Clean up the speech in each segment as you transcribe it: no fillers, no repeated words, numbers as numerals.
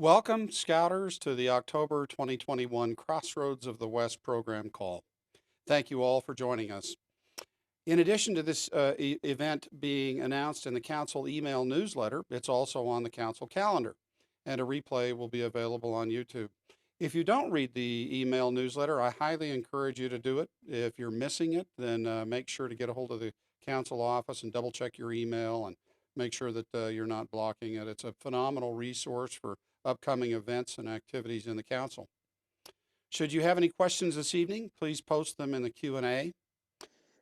Welcome, Scouters, to the October 2021 Crossroads of the West program call. Thank you all for joining us. In addition to this event being announced in the Council email newsletter, it's also on the Council calendar, and a replay will be available on YouTube. If you don't read the email newsletter, I highly encourage you to do it. If you're missing it, then make sure to get a hold of the Council office and double check your email and make sure that you're not blocking it. It's a phenomenal resource for upcoming events and activities in the Council. Should you have any questions this evening, please post them in the Q&A.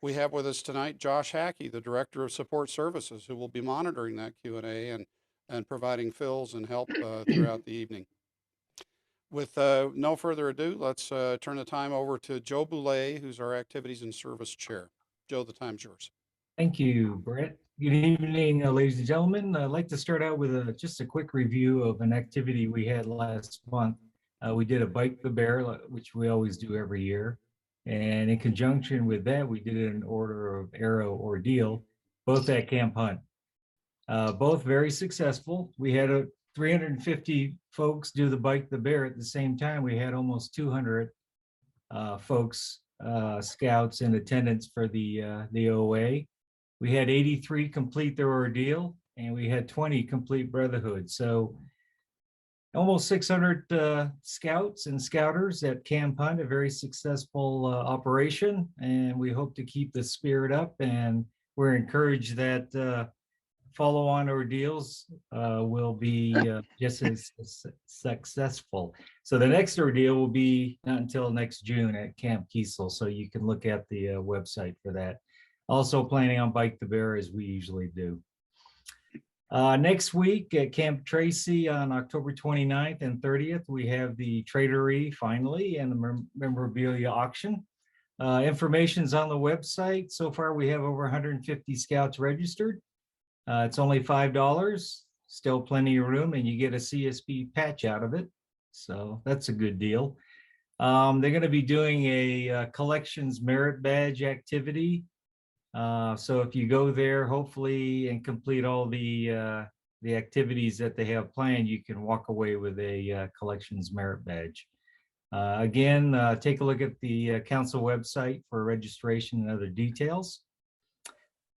We have with us tonight Josh Hackey, the Director of Support Services, who will be monitoring that Q&A and providing fills and help throughout the evening. With no further ado, let's turn the time over to Joe Boulay, who's our Activities and Service Chair. Joe, the time's yours. Thank you, Brett. Good evening, ladies and gentlemen. I'd like to start out with just a quick review of an activity we had last month. We did a Bike the Bear, which we always do every year. And in conjunction with that, we did an Order of Arrow Ordeal, both at Camp Hunt. Both very successful. We had 350 folks do the Bike the Bear at the same time. We had almost 200 folks, scouts in attendance for the OA. We had 83 complete their ordeal, and we had 20 complete Brotherhood. So almost 600 scouts and scouters at Camp Hunt, a very successful operation, and we hope to keep the spirit up, and we're encouraged that follow-on ordeals will be just as successful. So the next ordeal will be not until next June at Camp Kiesel, so you can look at the website for that. Also planning on Bike the Bear as we usually do. Next week at Camp Tracy on October 29th and 30th, we have the Tradery finally and the memorabilia auction. Information's on the website. So far we have over 150 scouts registered. It's only $5, still plenty of room, and you get a CSB patch out of it. So that's a good deal. They're going to be doing a collections merit badge activity. So if you go there, hopefully, and complete all the activities that they have planned, you can walk away with a collections merit badge. Again, take a look at the council website for registration and other details.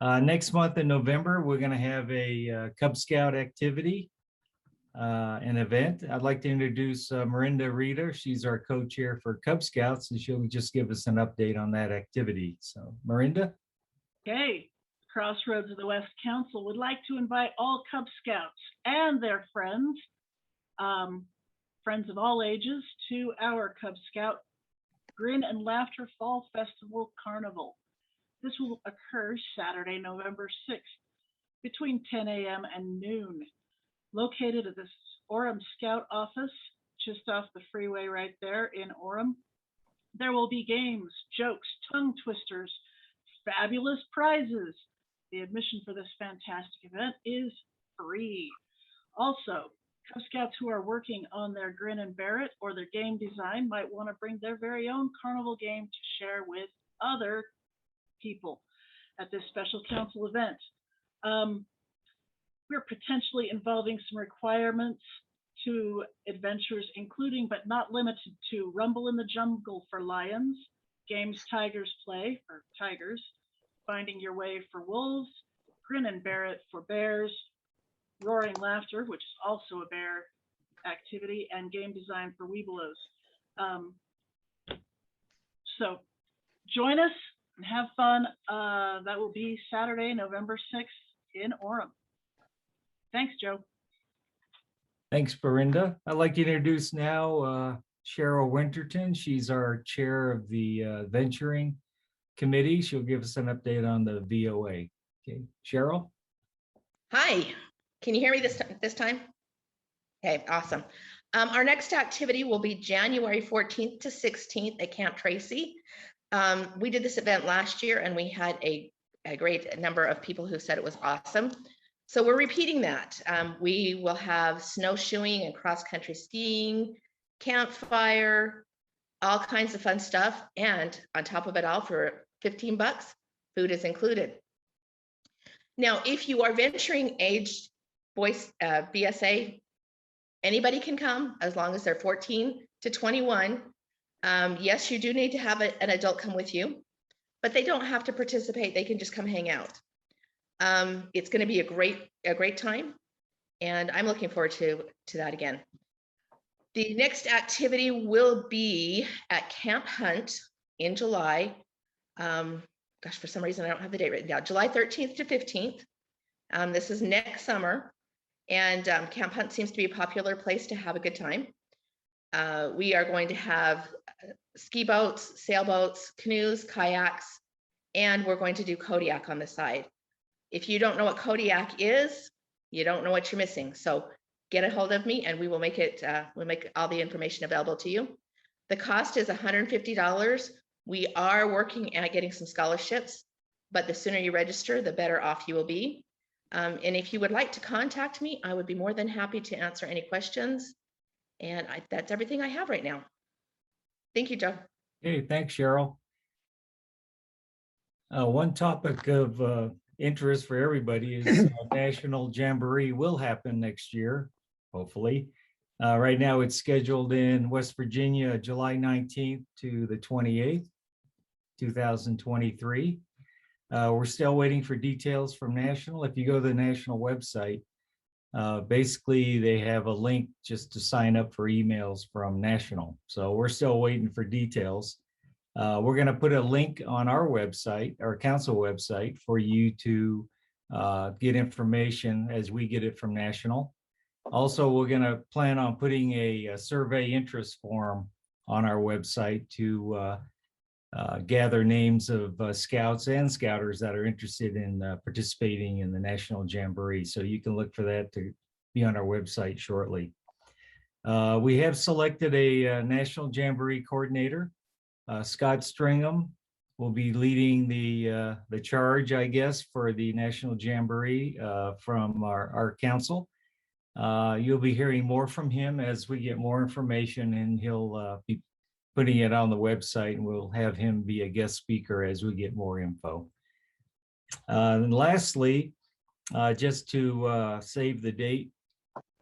Next month in November, we're going to have a Cub Scout activity, an event. I'd like to introduce Miranda Rita. She's our co-chair for Cub Scouts, and she'll just give us an update on that activity. So, Miranda? Okay, Crossroads of the West Council would like to invite all Cub Scouts and their friends, friends of all ages, to our Cub Scout Grin and Laughter Fall Festival Carnival. This will occur Saturday, November 6th, between 10 a.m. and noon. Located at the Orem Scout office, just off the freeway right there in Orem. There will be games, jokes, tongue twisters, fabulous prizes. The admission for this fantastic event is free. Also, Cub Scouts who are working on their Grin and Bear It or their game design might want to bring their very own carnival game to share with other people at this special council event. We're potentially involving some requirements to adventures, including but not limited to Rumble in the Jungle for lions, Games Tigers Play for tigers, Finding Your Way for wolves, Grin and Bear It for bears, Roaring Laughter, which is also a bear activity, and Game Design for Weebelows. So join us and have fun. That will be Saturday, November 6th in Orem. Thanks, Joe. Thanks, Miranda. I'd like to introduce now Cheryl Winterton. She's our chair of the Venturing Committee. She'll give us an update on the VOA. Okay, Cheryl? Hi, can you hear me this time? Okay, awesome. Our next activity will be January 14th to 16th at Camp Tracy. We did this event last year and we had a great number of people who said it was awesome. So we're repeating that. We will have snowshoeing and cross-country skiing, campfire, all kinds of fun stuff. And on top of it all, for 15 bucks, food is included. Now, if you are venturing aged BSA Anybody can come as long as they're 14 to 21. Yes, you do need to have an adult come with you, but they don't have to participate. They can just come hang out. It's going to be a great time, and I'm looking forward to that again. The next activity will be at Camp Hunt in July. Gosh, for some reason I don't have the date written down. July 13th to 15th. This is next summer, and Camp Hunt seems to be a popular place to have a good time. We are going to have ski boats, sailboats, canoes, kayaks, and we're going to do Kodiak on the side. If you don't know what Kodiak is, you don't know what you're missing. So get a hold of me and we will make it, we'll make all the information available to you. The cost is $150. We are working at getting some scholarships, but the sooner you register, the better off you will be. And if you would like to contact me, I would be more than happy to answer any questions. And that's everything I have right now. Thank you, Joe. Hey, thanks, Cheryl. One topic of interest for everybody is National Jamboree will happen next year, hopefully. Right now it's scheduled in West Virginia, July 19th to the 28th, 2023. We're still waiting for details from National. If you go to the National website, basically they have a link just to sign up for emails from National. So we're still waiting for details. We're going to put a link on our website, our council website, for you to get information as we get it from National. Also, we're going to plan on putting a survey interest form on our website to gather names of scouts and scouters that are interested in participating in the National Jamboree. So you can look for that to be on our website shortly. We have selected a National Jamboree coordinator. Scott Stringham will be leading the charge, I guess, for the National Jamboree from our council. You'll be hearing more from him as we get more information, and he'll be putting it on the website, and we'll have him be a guest speaker as we get more info. And lastly, just to save the date,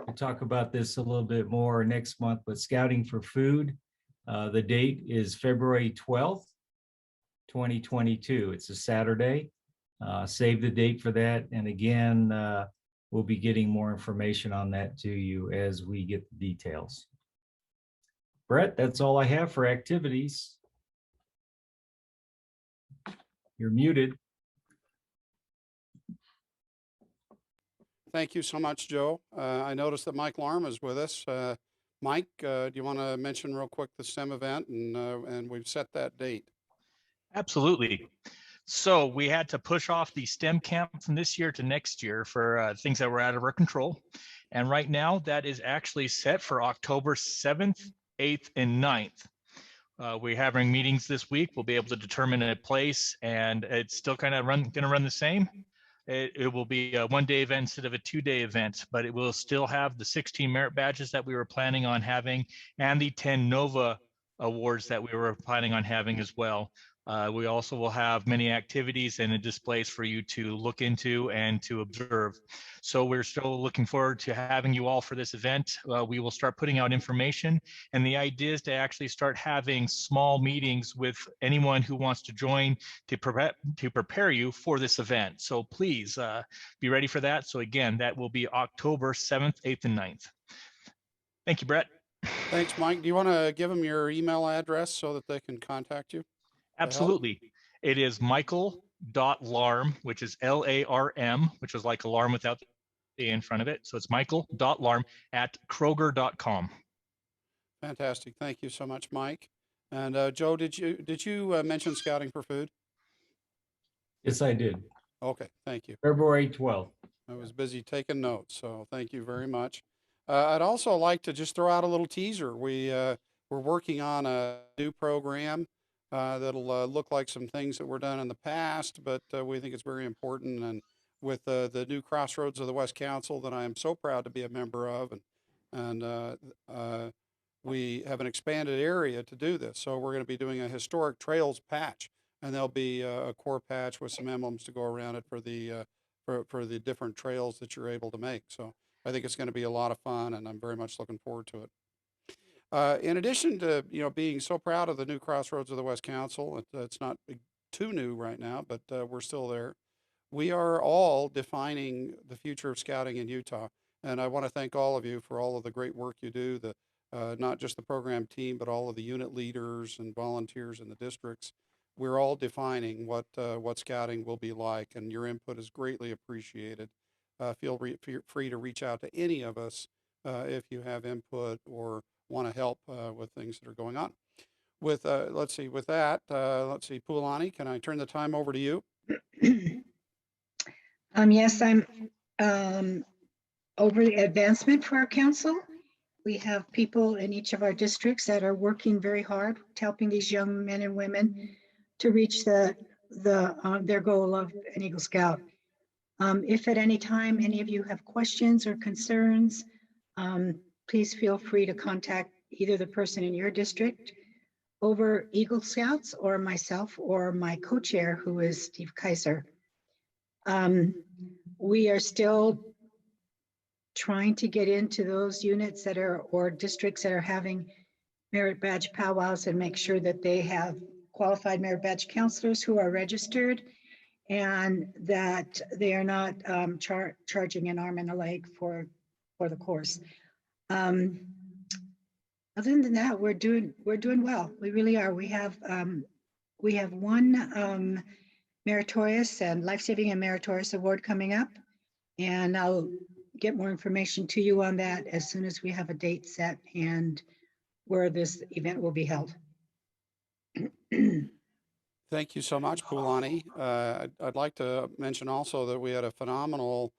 we'll talk about this a little bit more next month, but Scouting for Food, the date is February 12th, 2022. It's a Saturday. Save the date for that. And again, we'll be getting more information on that to you as we get the details. Brett, that's all I have for activities. You're muted. Thank you so much, Joe. I noticed that Mike Larm is with us. Mike, do you want to mention real quick the STEM event, and we've set that date? Absolutely. So we had to push off the STEM camp from this year to next year for things that were out of our control. And right now that is actually set for October 7th, 8th, and 9th. We're having meetings this week. We'll be able to determine a place, and it's still kind of going to run the same. It will be a one-day event instead of a two-day event, but it will still have the 16 merit badges that we were planning on having and the 10 NOVA awards that we were planning on having as well. We also will have many activities and displays for you to look into and to observe. So we're still looking forward to having you all for this event. We will start putting out information, and the idea is to actually start having small meetings with anyone who wants to join to prepare you for this event. So please be ready for that. So again, that will be October 7th, 8th, and 9th. Thank you, Brett. Thanks, Mike. Do you want to give them your email address so that they can contact you? Absolutely. It is michael.larm, which is L-A-R-M, which is like alarm without the A in front of it. So it's michael.larm@kroger.com. Fantastic. Thank you so much, Mike. And Joe, did you mention Scouting for Food? Yes, I did. Okay, thank you. February 12th. I was busy taking notes, so thank you very much. I'd also like to just throw out a little teaser. We're working on a new program that'll look like some things that were done in the past, but we think it's very important. And with the new Crossroads of the West Council that I am so proud to be a member of, and we have an expanded area to do this. So we're going to be doing a historic trails patch, and there'll be a core patch with some emblems to go around it for the different trails that you're able to make. So I think it's going to be a lot of fun, and I'm very much looking forward to it. In addition to being so proud of the new Crossroads of the West Council, it's not too new right now, but we're still there. We are all defining the future of scouting in Utah, and I want to thank all of you for all of the great work you do. Not just the program team, but all of the unit leaders and volunteers in the districts. We're all defining what scouting will be like, and your input is greatly appreciated. Feel free to reach out to any of us if you have input or want to help with things that are going on. With let's see, with that, let's see, Pulani, can I turn the time over to you? Yes, I'm over the advancement for our council. We have people in each of our districts that are working very hard, helping these young men and women to reach their goal of an Eagle Scout. If at any time any of you have questions or concerns, please feel free to contact either the person in your district over Eagle Scouts or myself or my co-chair, who is Steve Kaiser. We are still trying to get into those units that are, or districts that are having merit badge powwows and make sure that they have qualified merit badge counselors who are registered and that they are not charging an arm and a leg for the course. Other than that, we're doing well. We really are. We have one meritorious and life-saving and meritorious award coming up, and I'll get more information to you on that as soon as we have a date set and where this event will be held. Thank you so much, Pulani. I'd like to mention also that we had a phenomenal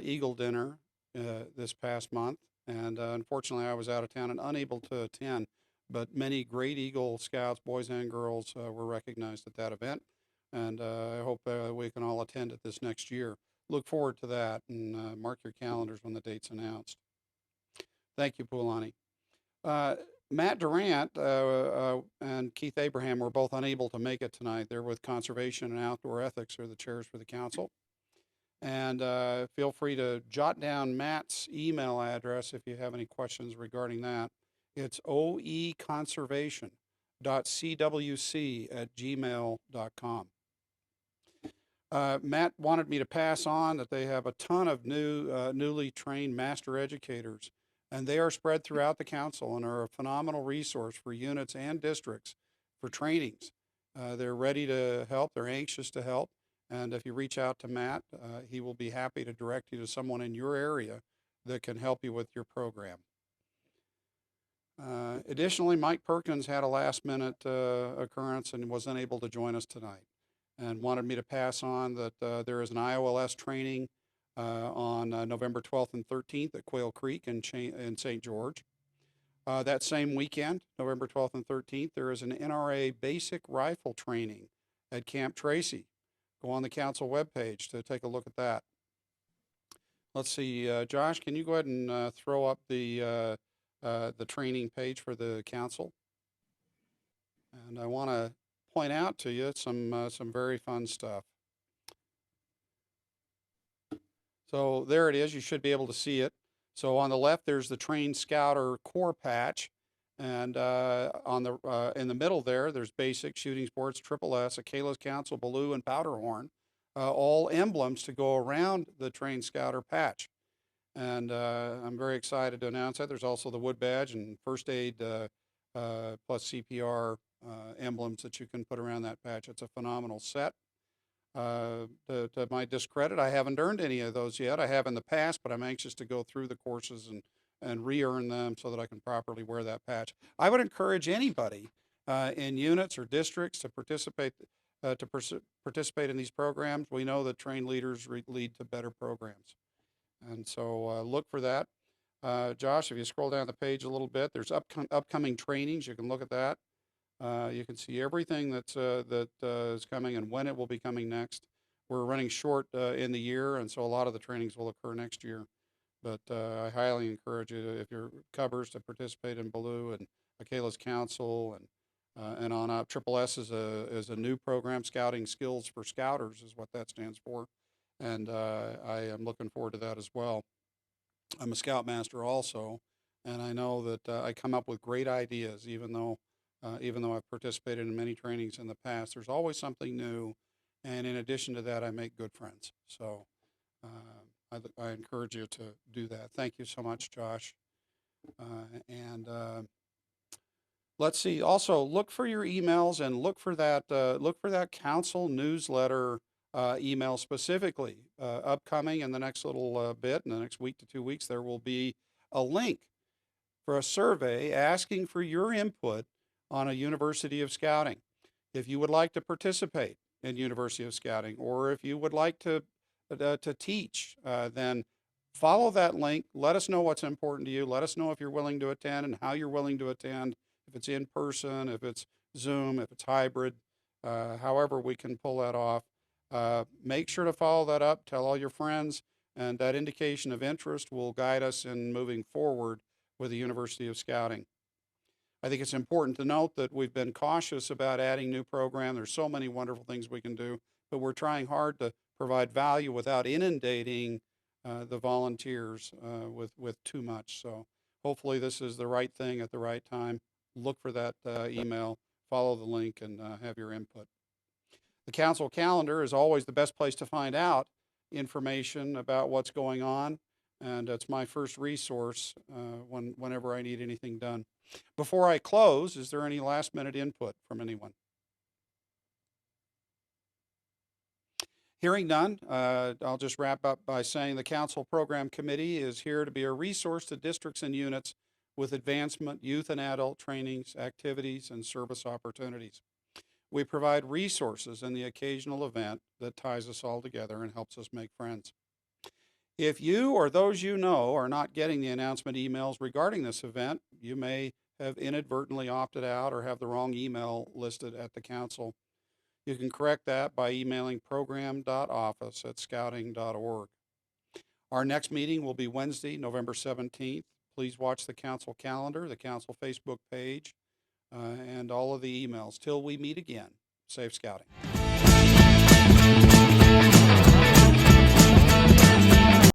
Eagle dinner this past month, and unfortunately I was out of town and unable to attend, but many great Eagle Scouts, boys and girls, were recognized at that event, and I hope we can all attend it this next year. Look forward to that, and mark your calendars when the date's announced. Thank you, Pulani. Matt Durant and Keith Abraham were both unable to make it tonight. They're with Conservation and Outdoor Ethics, are the chairs for the council. And feel free to jot down Matt's email address if you have any questions regarding that. It's oeconservation.cwc@gmail.com. Matt wanted me to pass on that they have a ton of newly trained master educators, and they are spread throughout the council and are a phenomenal resource for units and districts for trainings. They're ready to help. They're anxious to help. And if you reach out to Matt, he will be happy to direct you to someone in your area that can help you with your program. Additionally, Mike Perkins had a last-minute occurrence and was unable to join us tonight, and wanted me to pass on that there is an IOLS training on November 12th and 13th at Quail Creek in St. George. That same weekend, November 12th and 13th, there is an NRA basic rifle training at Camp Tracy. Go on the council webpage to take a look at that. Let's see, Josh, can you go ahead and throw up the training page for the council? And I want to point out to you some very fun stuff. So there it is. You should be able to see it. So on the left, there's the Trained Scouter core patch, and in the middle there's basic, shooting sports, triple S, Akela's Council, Baloo, and Powderhorn, all emblems to go around the Trained Scouter patch. And I'm very excited to announce that. There's also the wood badge and first aid plus CPR emblems that you can put around that patch. It's a phenomenal set. To my discredit, I haven't earned any of those yet. I have in the past, but I'm anxious to go through the courses and re-earn them so that I can properly wear that patch. I would encourage anybody in units or districts to participate in these programs. We know that trained leaders lead to better programs. And so look for that. Josh, if you scroll down the page a little bit, there's upcoming trainings. You can look at that. You can see everything that is coming and when it will be coming next. We're running short in the year, and so a lot of the trainings will occur next year. But I highly encourage you, if you're Covers, to participate in Baloo and Akela's Council and on up. Triple S is a new program, Scouting Skills for Scouters is what that stands for. And I am looking forward to that as well. I'm a Scoutmaster also, and I know that I come up with great ideas, even though I've participated in many trainings in the past. There's always something new, and in addition to that, I make good friends. So I encourage you to do that. Thank you so much, Josh. And let's see. Also, look for your emails and look for that council newsletter email specifically. Upcoming in the next little bit, in the next week to 2 weeks, there will be a link for a survey asking for your input on a University of Scouting. If you would like to participate in University of Scouting, or if you would like to teach, then follow that link. Let us know what's important to you. Let us know if you're willing to attend and how you're willing to attend, if it's in person, if it's Zoom, if it's hybrid, however we can pull that off. Make sure to follow that up, tell all your friends, and that indication of interest will guide us in moving forward with the University of Scouting. I think it's important to note that we've been cautious about adding new program. There's so many wonderful things we can do, but we're trying hard to provide value without inundating the volunteers with too much. So hopefully this is the right thing at the right time. Look for that email, follow the link, and have your input. The council calendar is always the best place to find out information about what's going on, and it's my first resource whenever I need anything done. Before I close, is there any last minute input from anyone? Hearing none, I'll just wrap up by saying the Council Program Committee is here to be a resource to districts and units with advancement, youth and adult trainings, activities, and service opportunities. We provide resources in the occasional event that ties us all together and helps us make friends. If you or those you know are not getting the announcement emails regarding this event, you may have inadvertently opted out or have the wrong email listed at the council. You can correct that by emailing program.office@scouting.org. Our next meeting will be Wednesday, November 17th. Please watch the council calendar, the council Facebook page, and all of the emails. Till we meet again, safe scouting.